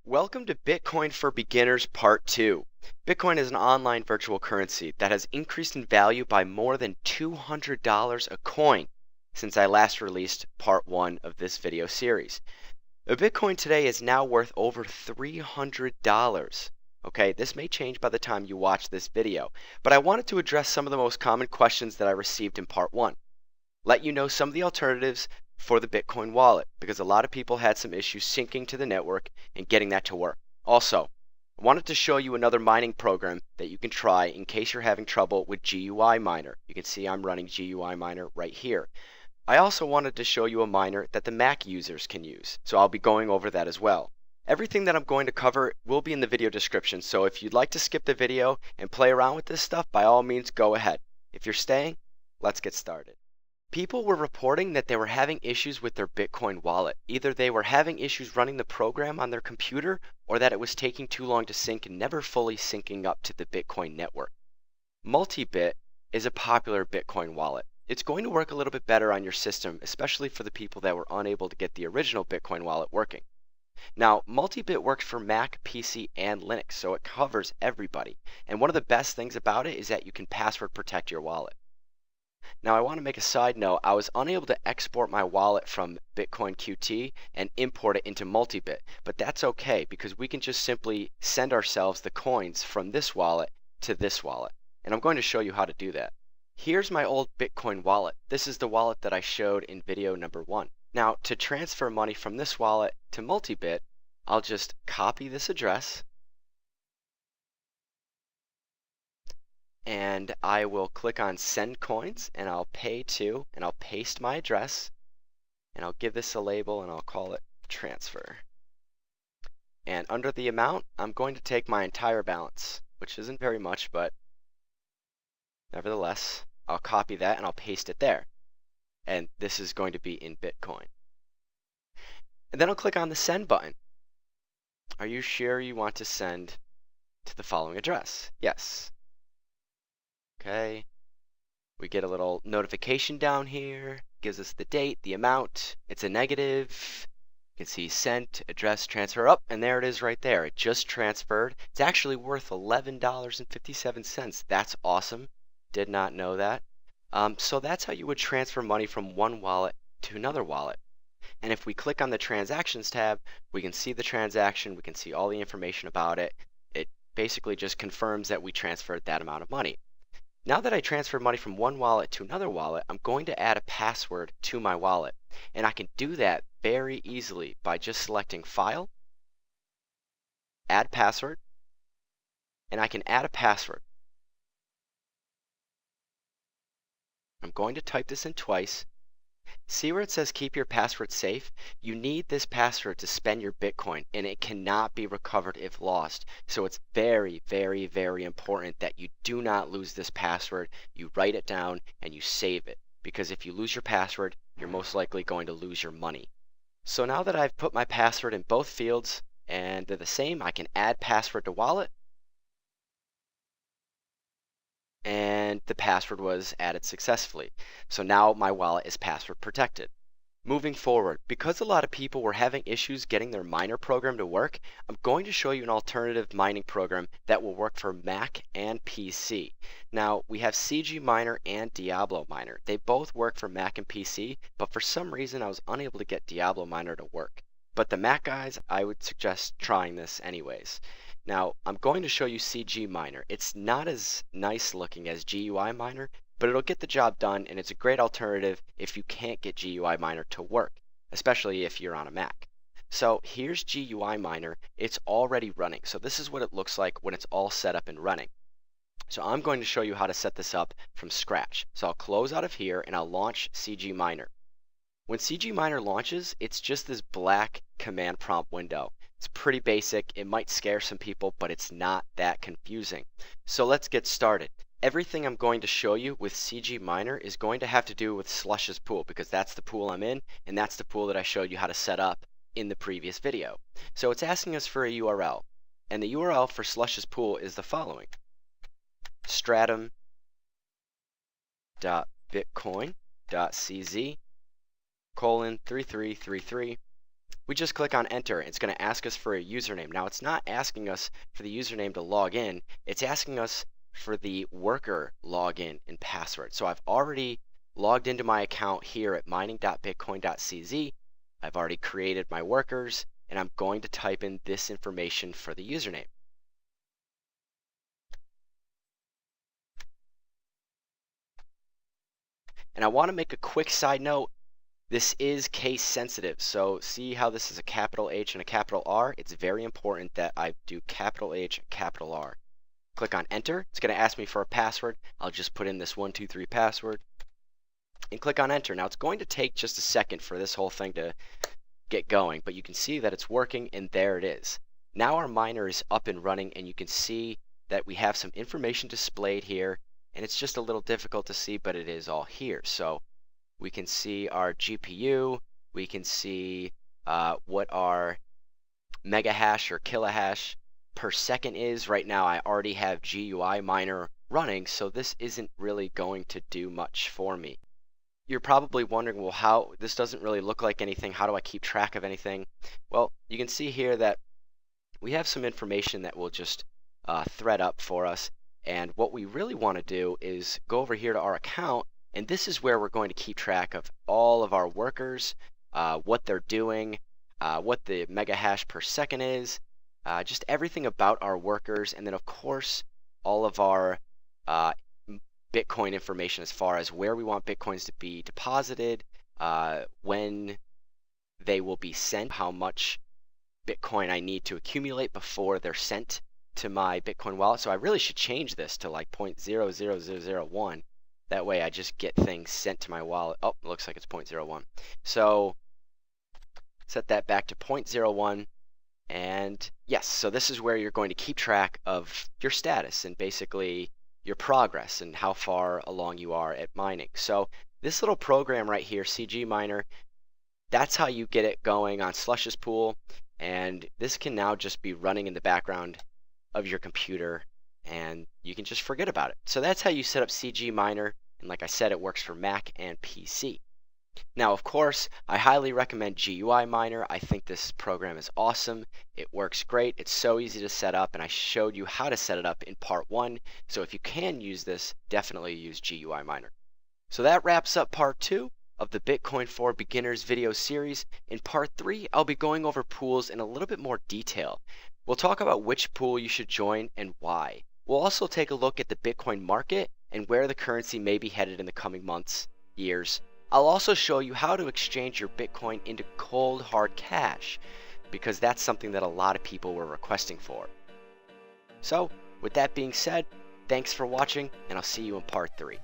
Welcome to Bitcoin for Beginners Part 2. Bitcoin is an online virtual currency that has increased in value by more than $200 a coin since I last released Part 1 of this video series. A Bitcoin today is now worth over $300. Okay, this may change by the time you watch this video, but I wanted to address some of the most common questions that I received in Part 1. Let you know some of the alternatives for the Bitcoin wallet because a lot of people had some issues syncing to the network and getting that to work. Also, I wanted to show you another mining program that you can try in case you're having trouble with GUI Miner. You can see I'm running GUI Miner right here. I also wanted to show you a miner that the Mac users can use, so I'll be going over that as well. Everything that I'm going to cover will be in the video description, so if you'd like to skip the video and play around with this stuff, by all means go ahead. If you're staying, let's get started. People were reporting that they were having issues with their Bitcoin wallet. Either they were having issues running the program on their computer or that it was taking too long to sync and never fully syncing up to the Bitcoin network. Multibit is a popular Bitcoin wallet. It's going to work a little bit better on your system, especially for the people that were unable to get the original Bitcoin wallet working. Now, Multibit works for Mac, PC, and Linux, so it covers everybody. And one of the best things about it is that you can password protect your wallet. Now I want to make a side note, I was unable to export my wallet from Bitcoin QT and import it into Multibit, but that's okay because we can just simply send ourselves the coins from this wallet to this wallet. And I'm going to show you how to do that. Here's my old Bitcoin wallet. This is the wallet that I showed in video number 1. Now to transfer money from this wallet to Multibit, I'll just copy this address and I will click on send coins and I'll pay to and I'll paste my address and I'll give this a label and I'll call it transfer. And under the amount, I'm going to take my entire balance, which isn't very much, but nevertheless, I'll copy that and I'll paste it there. And this is going to be in Bitcoin. And then I'll click on the send button. Are you sure you want to send to the following address? Yes. Okay, we get a little notification down here, gives us the date, the amount, it's a negative. You can see sent, address, transfer up, and there it is right there. It just transferred. It's actually worth $11.57. That's awesome. Did not know that. So that's how you would transfer money from one wallet to another wallet. And if we click on the transactions tab, we can see the transaction, we can see all the information about it. It basically just confirms that we transferred that amount of money. Now that I transferred money from one wallet to another wallet, I'm going to add a password to my wallet. And I can do that very easily by just selecting File, Add Password, and I can add a password. I'm going to type this in twice. See where it says keep your password safe? You need this password to spend your Bitcoin and it cannot be recovered if lost. So it's very, very, very important that you do not lose this password. You write it down and you save it because if you lose your password, you're most likely going to lose your money. So now that I've put my password in both fields and they're the same, I can add password to wallet. And the password was added successfully. So now my wallet is password protected. Moving forward, because a lot of people were having issues getting their miner program to work, I'm going to show you an alternative mining program that will work for Mac and PC. Now, we have CG Miner and Diablo Miner. They both work for Mac and PC, but for some reason I was unable to get Diablo Miner to work. But the Mac guys, I would suggest trying this anyways. Now, I'm going to show you CG Miner. It's not as nice looking as GUI Miner, but it'll get the job done and it's a great alternative if you can't get GUI Miner to work, especially if you're on a Mac. So here's GUI Miner. It's already running. So this is what it looks like when it's all set up and running. So I'm going to show you how to set this up from scratch. So I'll close out of here and I'll launch CG Miner. When CG Miner launches, it's just this black command prompt window. It's pretty basic. It might scare some people, but it's not that confusing. So let's get started. Everything I'm going to show you with CG Miner is going to have to do with Slush's pool because that's the pool I'm in and that's the pool that I showed you how to set up in the previous video. So it's asking us for a URL and the URL for Slush's pool is the following: stratum.bitcoin.cz:3333 we just click on enter. It's going to ask us for a username. Now it's not asking us for the username to log in, it's asking us for the worker login and password. So I've already logged into my account here at mining.bitcoin.cz. I've already created my workers, and I'm going to type in this information for the username. And I want to make a quick side note. This is case sensitive, so see how this is a capital H and a capital R? It's very important that I do capital H, capital R. Click on enter. It's going to ask me for a password. I'll just put in this 123 password and click on enter. Now it's going to take just a second for this whole thing to get going, but you can see that it's working, and there it is. Now our miner is up and running, and you can see that we have some information displayed here, and it's just a little difficult to see, but it is all here. So we can see our GPU, we can see what our mega hash or kilohash per second is. Right now I already have GUI miner running, so this isn't really going to do much for me. You're probably wondering, well, how this doesn't really look like anything. How do I keep track of anything? Well, you can see here that we have some information that will just thread up for us. And what we really want to do is go over here to our account, and this is where we're going to keep track of all of our workers, what they're doing, what the mega hash per second is, just everything about our workers, and then of course all of our Bitcoin information as far as where we want Bitcoins to be deposited, when they will be sent, how much Bitcoin I need to accumulate before they're sent to my Bitcoin wallet. So I really should change this to like 0.00001. That way I just get things sent to my wallet. Oh, it looks like it's 0.01. So set that back to 0.01. And yes, so this is where you're going to keep track of your status and basically your progress and how far along you are at mining. So this little program right here, CG Miner, that's how you get it going on Slush's pool. And this can now just be running in the background of your computer, and you can just forget about it. So that's how you set up CG Miner, and like I said, it works for Mac and PC. Now, of course, I highly recommend GUI Miner. I think this program is awesome. It works great. It's so easy to set up, and I showed you how to set it up in part 1. So if you can use this, definitely use GUI Miner. So that wraps up part 2 of the Bitcoin for Beginners video series. In part 3, I'll be going over pools in a little bit more detail. We'll talk about which pool you should join and why. We'll also take a look at the Bitcoin market and where the currency may be headed in the coming months, years. I'll also show you how to exchange your Bitcoin into cold hard cash, because that's something that a lot of people were requesting for. So, with that being said, thanks for watching, and I'll see you in part 3.